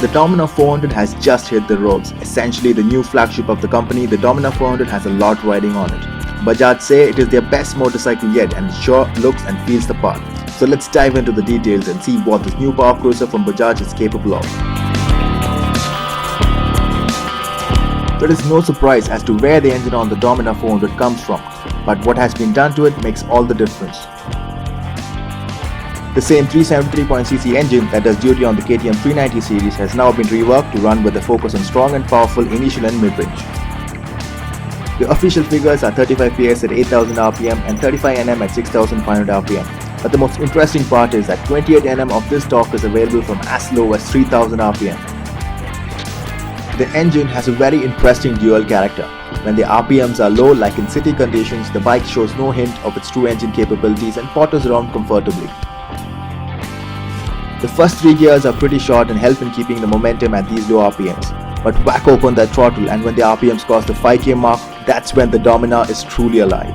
The Dominar 400 has just hit the roads. Essentially the new flagship of the company, the Dominar 400 has a lot riding on it. Bajaj say it is their best motorcycle yet and it sure looks and feels the part. So let's dive into the details and see what this new power cruiser from Bajaj is capable of. There is no surprise as to where the engine on the Dominar 400 comes from, but what has been done to it makes all the difference. The same 373.cc engine that does duty on the KTM 390 series has now been reworked to run with a focus on strong and powerful initial and mid-range. The official figures are 35 PS at 8000 rpm and 35 Nm at 6500 rpm. But the most interesting part is that 28 Nm of this torque is available from as low as 3000 rpm. The engine has a very interesting dual character. When the RPMs are low, like in city conditions, the bike shows no hint of its true engine capabilities and potters around comfortably. The first 3 gears are pretty short and help in keeping the momentum at these low RPMs. But whack open that throttle and when the RPMs cross the 5k mark, that's when the Dominar is truly alive.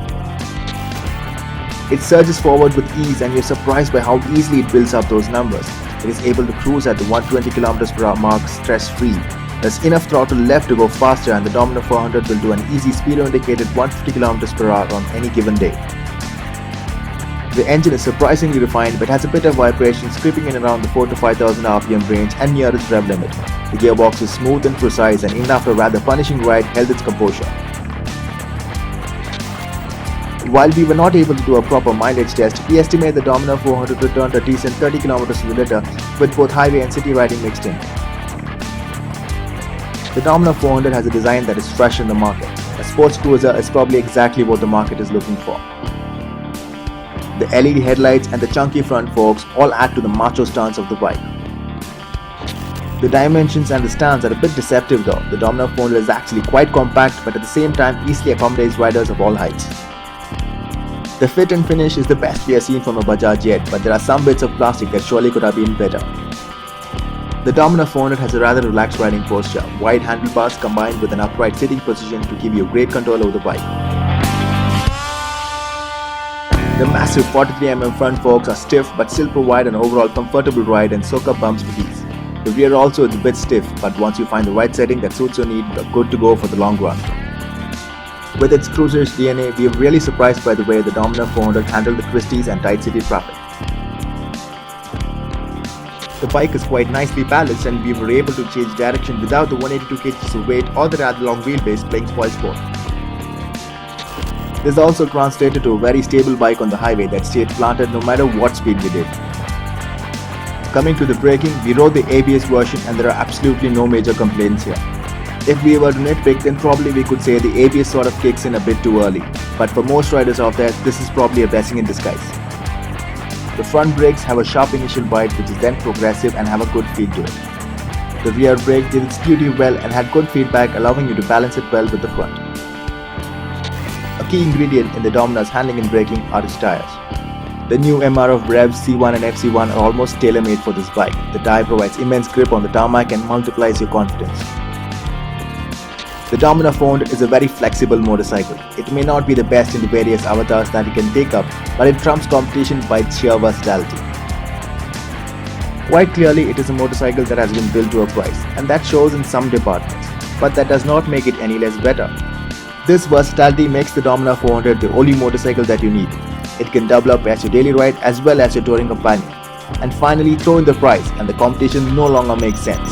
It surges forward with ease and you're surprised by how easily it builds up those numbers. It is able to cruise at the 120 km/h mark stress-free. There's enough throttle left to go faster and the Dominar 400 will do an easy speedo indicated 150 km/h on any given day. The engine is surprisingly refined but has a bit of vibrations creeping in around the 4 to 5000 rpm range and near its rev limit. The gearbox is smooth and precise and even after a rather punishing ride held its composure. While we were not able to do a proper mileage test, we estimate the Dominar 400 returned a decent 30 km to the liter with both highway and city riding mixed in. The Dominar 400 has a design that is fresh in the market. A sports cruiser is probably exactly what the market is looking for. The LED headlights and the chunky front forks all add to the macho stance of the bike. The dimensions and the stance are a bit deceptive though. The Dominar 400 is actually quite compact but at the same time easily accommodates riders of all heights. The fit and finish is the best we have seen from a Bajaj yet, but there are some bits of plastic that surely could have been better. The Dominar 400 has a rather relaxed riding posture, wide handlebars combined with an upright sitting position to give you great control over the bike. The massive 43mm front forks are stiff but still provide an overall comfortable ride and soak up bumps with ease. The rear also is a bit stiff, but once you find the right setting that suits your need, you're good to go for the long run. With its cruiser's DNA, we are really surprised by the way the Dominar 400 handled the twisties and tight city traffic. The bike is quite nicely balanced and we were able to change direction without the 182 kg of weight or the rather long wheelbase playing spoil sport. This also translated to a very stable bike on the highway that stayed planted no matter what speed we did. Coming to the braking, we rode the ABS version and there are absolutely no major complaints here. If we were to nitpick, then probably we could say the ABS sort of kicks in a bit too early, but for most riders out there, this is probably a blessing in disguise. The front brakes have a sharp initial bite which is then progressive and have a good feel to it. The rear brake did its duty well and had good feedback allowing you to balance it well with the front. A key ingredient in the Dominar's handling and braking are its tires. The new MRF Revs C1 and FC1 are almost tailor-made for this bike. The tire provides immense grip on the tarmac and multiplies your confidence. The Dominar 400 is a very flexible motorcycle. It may not be the best in the various avatars that it can take up, but it trumps competition by its sheer versatility. Quite clearly, it is a motorcycle that has been built to a price, and that shows in some departments, but that does not make it any less better. This versatility makes the Dominar 400 the only motorcycle that you need. It can double up as your daily ride as well as your touring companion. And finally, throw in the price and the competition no longer makes sense.